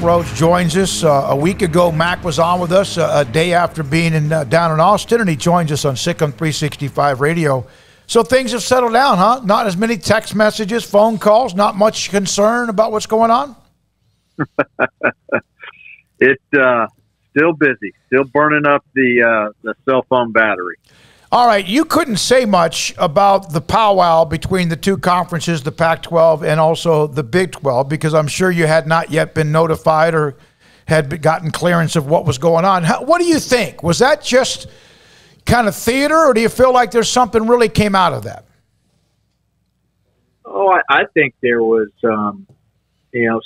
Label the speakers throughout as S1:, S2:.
S1: Rhoades joins us. A week ago, Mack was on with us a day after being down in Austin, and he joins us on Sikkim 365 Radio. So things have settled down, huh? Not as many text messages, phone calls, not much concern about what's going on?
S2: It's still busy, still burning up the cell phone battery.
S1: All right, you couldn't say much about the powwow between the two conferences, the Pac-12 and also the Big 12, because I'm sure you had not yet been notified or had gotten clearance of what was going on. What do you think? Was that just kind of theater, or do you feel like there's something really came out of that?
S2: Oh, I think there was,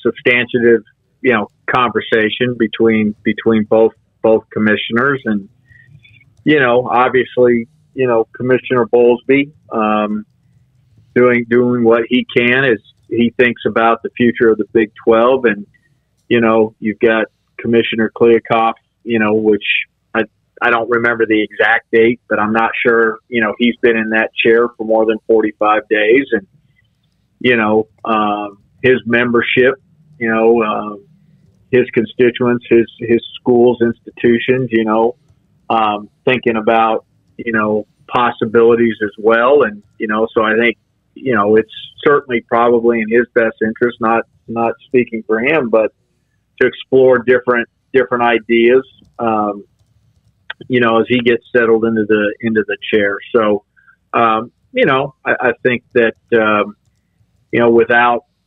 S2: substantive, conversation between both commissioners, and obviously, Commissioner Bowlesby doing what he can as he thinks about the future of the Big 12, and you've got Commissioner Kliakoff, which I don't remember the exact date, but I'm not sure. He's been in that chair for more than 45 days, and his membership, his constituents, his schools, institutions, thinking about, possibilities as well. And, so I think, it's certainly probably in his best interest, not speaking for him, but to explore different ideas, as he gets settled into the chair. So, I think that,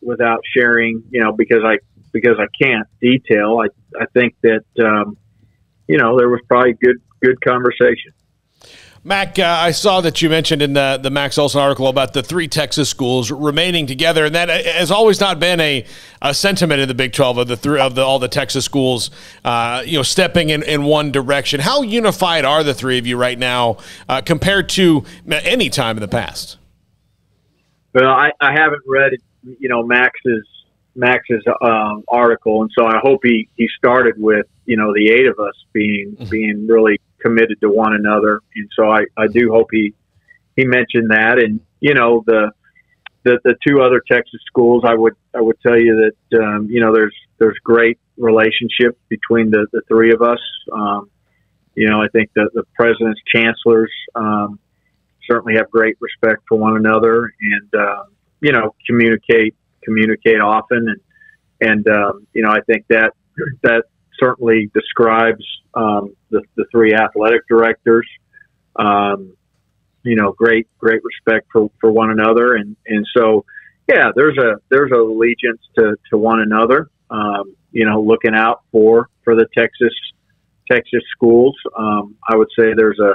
S2: without sharing, because I can't detail, I think that, there was probably good conversation.
S3: Mack, I saw that you mentioned in the Max Olson article about the three Texas schools remaining together, and that has always not been a sentiment in the Big 12 of all the Texas schools, stepping in one direction. How unified are the three of you right now compared to any time in the past?
S2: Well, I haven't read, Max's article, and so I hope he started with the eight of us being really committed to one another, and so I do hope he mentioned that. And the two other Texas schools, I would tell you that there's great relationship between the three of us. I think the presidents, chancellors certainly have great respect for one another, and communicate often, and I think that certainly describes the three athletic directors. Great respect for one another, and so there's a allegiance to one another. Looking out for the Texas schools. I would say there's a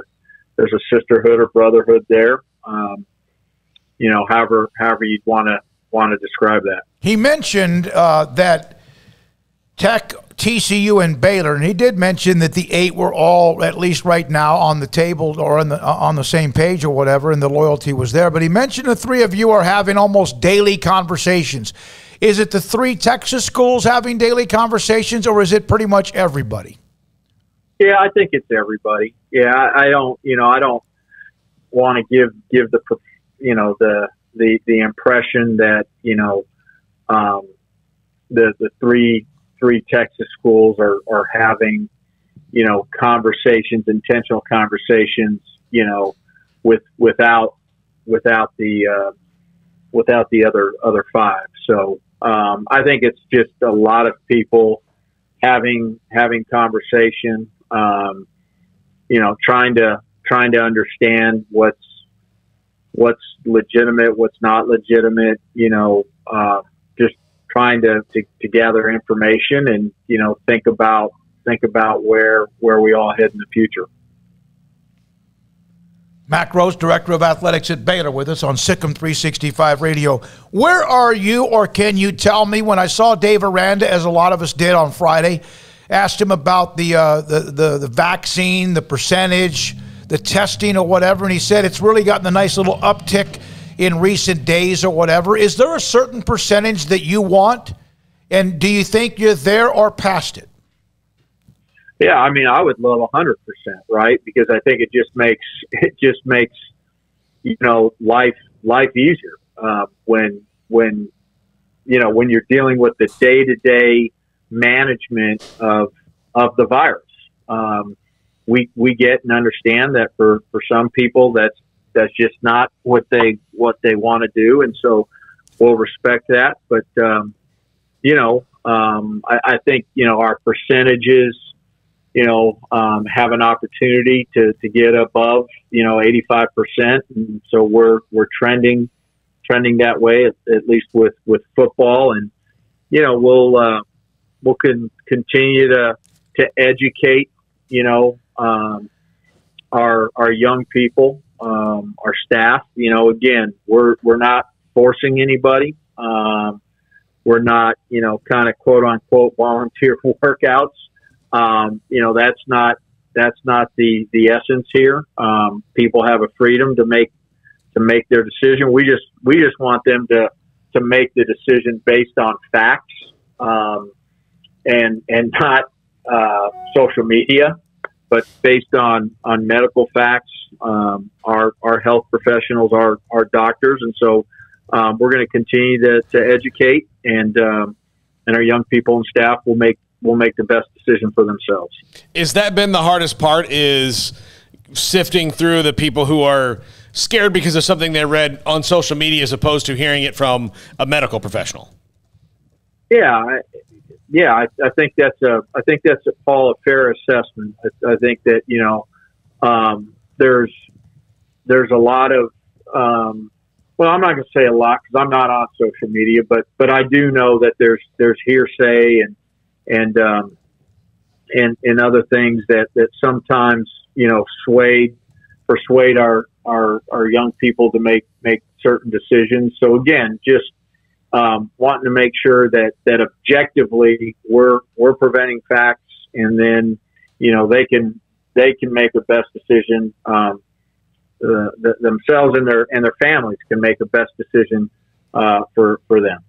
S2: sisterhood or brotherhood there. However you'd want to describe that.
S1: He mentioned that Tech, TCU, and Baylor, and he did mention that the eight were all, at least right now, on the table or on the same page or whatever, and the loyalty was there. But he mentioned the three of you are having almost daily conversations. Is it the three Texas schools having daily conversations, or is it pretty much everybody?
S2: Yeah, I think it's everybody. Yeah, I don't want to give the impression that the three Texas schools are having conversations, intentional conversations, without the other five. So I think it's just a lot of people having conversation, trying to understand what's legitimate, what's not legitimate, just trying to gather information and, think about where we all head in the future.
S1: Mack Rhoades, Director of Athletics at Baylor, with us on Sikkim 365 Radio. Where are you, or can you tell me, when I saw Dave Aranda, as a lot of us did on Friday, asked him about the vaccine, the percentage, the testing or whatever, and he said it's really gotten a nice little uptick in recent days or whatever. Is there a certain percentage that you want, and do you think you're there or past it?
S2: Yeah, I mean, I would love 100%, right? Because I think it just makes life easier when you're dealing with the day-to-day management of the virus. We get and understand that for some people that's just not what they want to do, and so we'll respect that. But I think our percentages have an opportunity to get above 85%, and so we're trending that way at least with football, and we'll continue to educate our young people, our staff. Again, we're not forcing anybody. We're not kind of quote unquote volunteer workouts. That's not the essence here. People have a freedom to make their decision. We just want them to make the decision based on facts, and not social media, but based on medical facts. Our health professionals are doctors, and so we're going to continue to educate, and our young people and staff will make the best decision for themselves.
S3: Has that been the hardest part, is sifting through the people who are scared because of something they read on social media as opposed to hearing it from a medical professional?
S2: Yeah. I think that's a Paul, a fair assessment. I think that there's a lot of well, I'm not going to say a lot because I'm not on social media, but I do know that there's hearsay and other things that sometimes persuade our young people to make certain decisions. So again, just wanting to make sure that objectively we're preventing facts, and then they can make the best decision. Themselves and their families can make the best decision for them.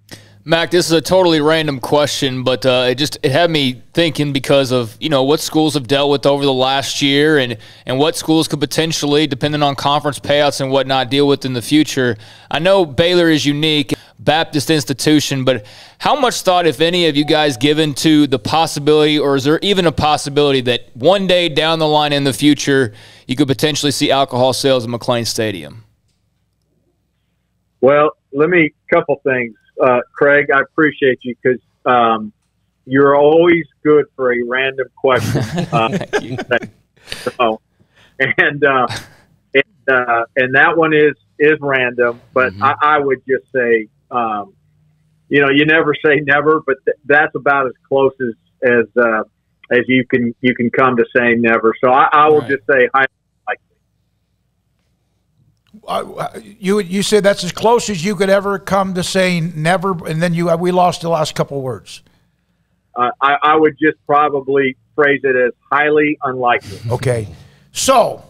S4: Mack, this is a totally random question, but it had me thinking because of what schools have dealt with over the last year, and what schools could potentially, depending on conference payouts and whatnot, deal with in the future. I know Baylor is unique, Baptist institution, but how much thought, if any, have you guys given to the possibility, or is there even a possibility that one day down the line in the future you could potentially see alcohol sales in McLean Stadium?
S2: Well, couple things. Craig, I appreciate you because you're always good for a random question.
S4: Thank you.
S2: And that one is random, but I would just say, you never say never, but that's about as close as you can come to saying never. So I will just say highly likely.
S1: You said that's as close as you could ever come to saying never, and then we lost the last couple words.
S2: I would just probably phrase it as highly unlikely.
S1: Okay. So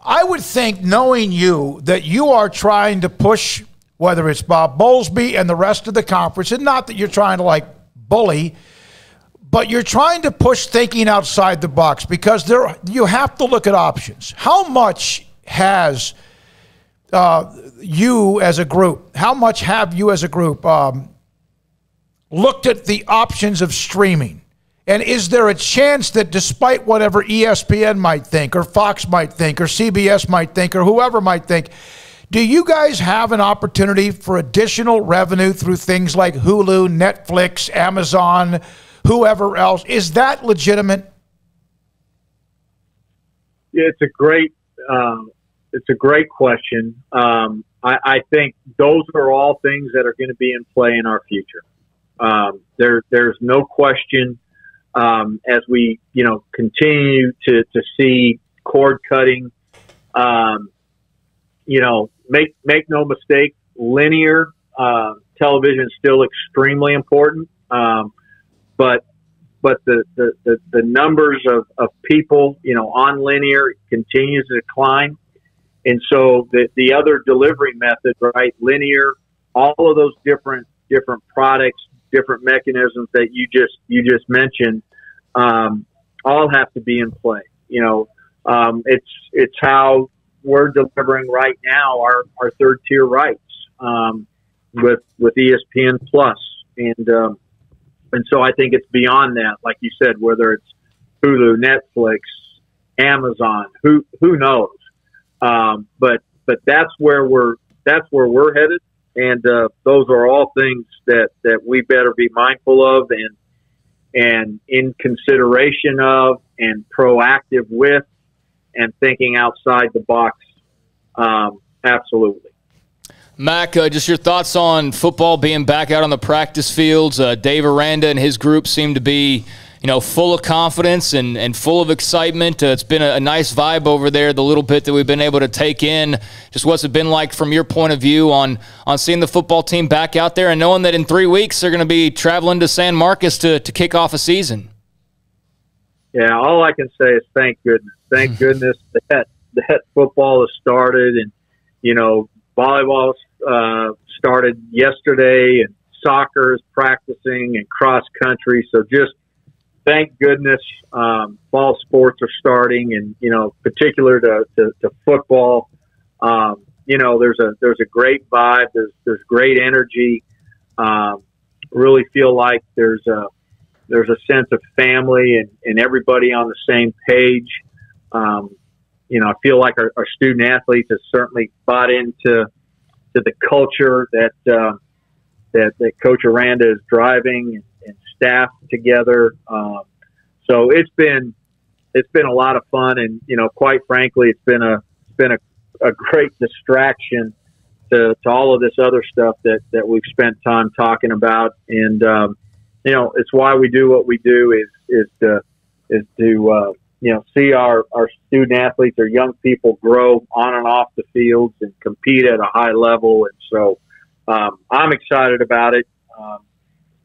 S1: I would think, knowing you, that you are trying to push, whether it's Bob Bowlesby and the rest of the conference, and not that you're trying to bully, but you're trying to push thinking outside the box, because you have to look at options. How much has you as a group looked at the options of streaming? And is there a chance that, despite whatever ESPN might think, or Fox might think, or CBS might think, or whoever might think, do you guys have an opportunity for additional revenue through things like Hulu, Netflix, Amazon, whoever else? Is that legitimate?
S2: Yeah, it's a great question. I think those are all things that are going to be in play in our future. There's no question, as we continue to see cord cutting. Make no mistake, linear television is still extremely important. But the numbers of people on linear continues to decline. And so the other delivery method, right, linear, all of those different products, different mechanisms that you just mentioned, all have to be in play. It's how we're delivering right now our third tier rights with ESPN Plus, and And so I think it's beyond that, like you said, whether it's Hulu, Netflix, Amazon, who knows? But that's where we're headed, and those are all things that we better be mindful of and in consideration of and proactive with and thinking outside the box. Absolutely.
S4: Mack, just your thoughts on football being back out on the practice fields. Dave Aranda and his group seem to be, full of confidence and full of excitement. It's been a nice vibe over there, the little bit that we've been able to take in. Just what's it been like from your point of view on seeing the football team back out there and knowing that in 3 weeks they're going to be traveling to San Marcos to kick off a season?
S2: Yeah, all I can say is thank goodness. Thank goodness that football has started, and, volleyball started yesterday, and soccer is practicing, and cross country. So just thank goodness fall sports are starting, and particular to football. There's a great vibe. There's great energy. Really feel like there's a sense of family and everybody on the same page. I feel like our student athletes have certainly bought into the culture that Coach Aranda is driving and staff together. So it's been a lot of fun, and quite frankly, it's been a great distraction to all of this other stuff that we've spent time talking about. And it's why we do what we do is to see our student athletes, our young people grow on and off the fields and compete at a high level. And so I'm excited about it.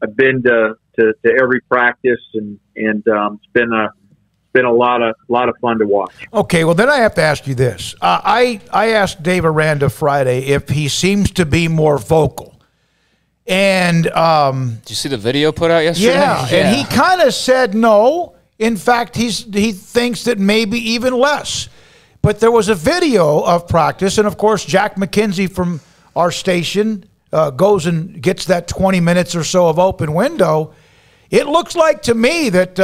S2: I've been to every practice, and it's been a lot of fun to watch.
S1: Okay, well then I have to ask you this. I asked Dave Aranda Friday if he seems to be more vocal. And
S4: did you see the video put out yesterday?
S1: Yeah, and he kind of said no. In fact, he thinks that maybe even less. But there was a video of practice, and of course, Jack McKenzie from our station goes and gets that 20 minutes or so of open window. It looks like to me that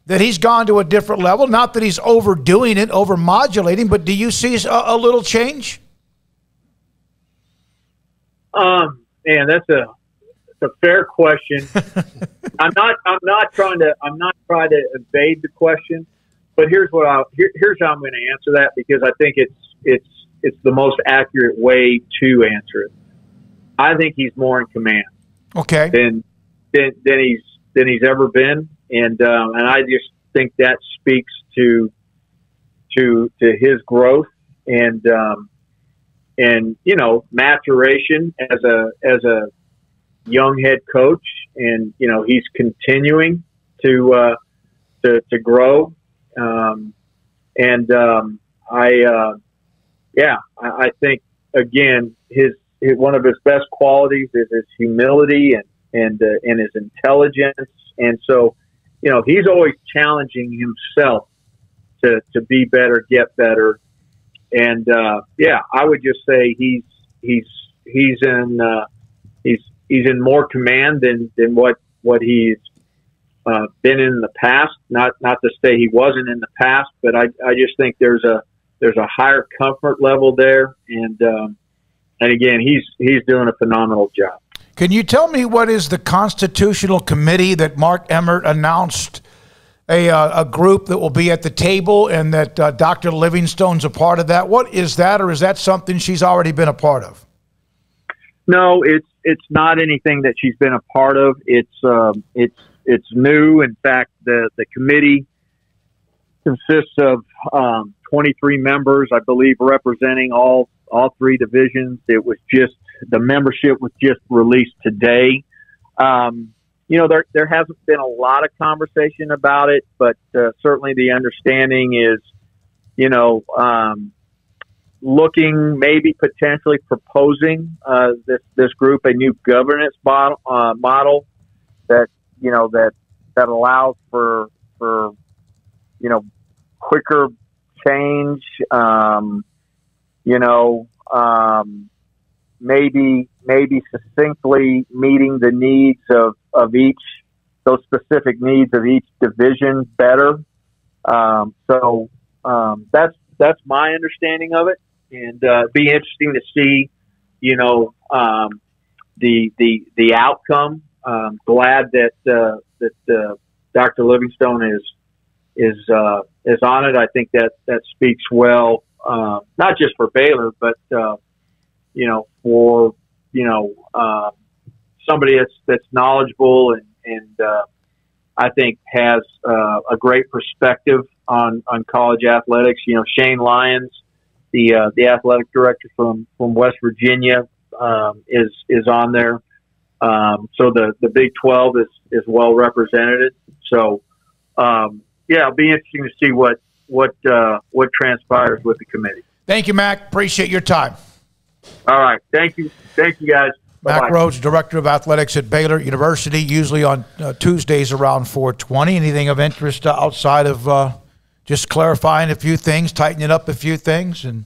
S1: that he's gone to a different level. Not that he's overdoing it, overmodulating, but do you see a little change?
S2: Man, that's a fair question. I'm not trying to evade the question, but here's how I'm going to answer that, because I think it's the most accurate way to answer it. I think he's more in command. Okay. Than he's ever been, and I just think that speaks to his growth and maturation as a young head coach, and he's continuing to grow, I think again one of his best qualities is his humility and his intelligence, and so he's always challenging himself to be better, get better, and I would just say he's in more command than what he's been in the past. Not to say he wasn't in the past, but I just think there's a higher comfort level there, and again he's doing a phenomenal job.
S1: Can you tell me what is the constitutional committee that Mark Emmert announced? A group that will be at the table, and that Dr. Livingstone's a part of that. What is that, or is that something she's already been a part of?
S2: No, it's not anything that she's been a part of. It's new. In fact, the committee consists of 23 members, I believe, representing all three divisions. The membership was just released today. There hasn't been a lot of conversation about it, but certainly the understanding is, looking, maybe potentially proposing this group a new governance model that allows for quicker maybe succinctly meeting the needs of each, those specific needs of each division better. So that's my understanding of it, and be interesting to see, the outcome. Glad that Dr. Livingstone is on it. I think that speaks well, not just for Baylor, but for somebody that's knowledgeable and I think has a great perspective on college athletics. Shane Lyons, the athletic director from West Virginia, is on there. So the Big 12 is well represented. So it'll be interesting to see what transpires with the committee.
S1: Thank you, Mack. Appreciate your time.
S2: All right. Thank you, guys.
S1: Mack
S2: Bye-bye.
S1: Rhoades, Director of Athletics at Baylor University, usually on Tuesdays around 4:20. Anything of interest outside of just clarifying a few things, tightening up a few things, and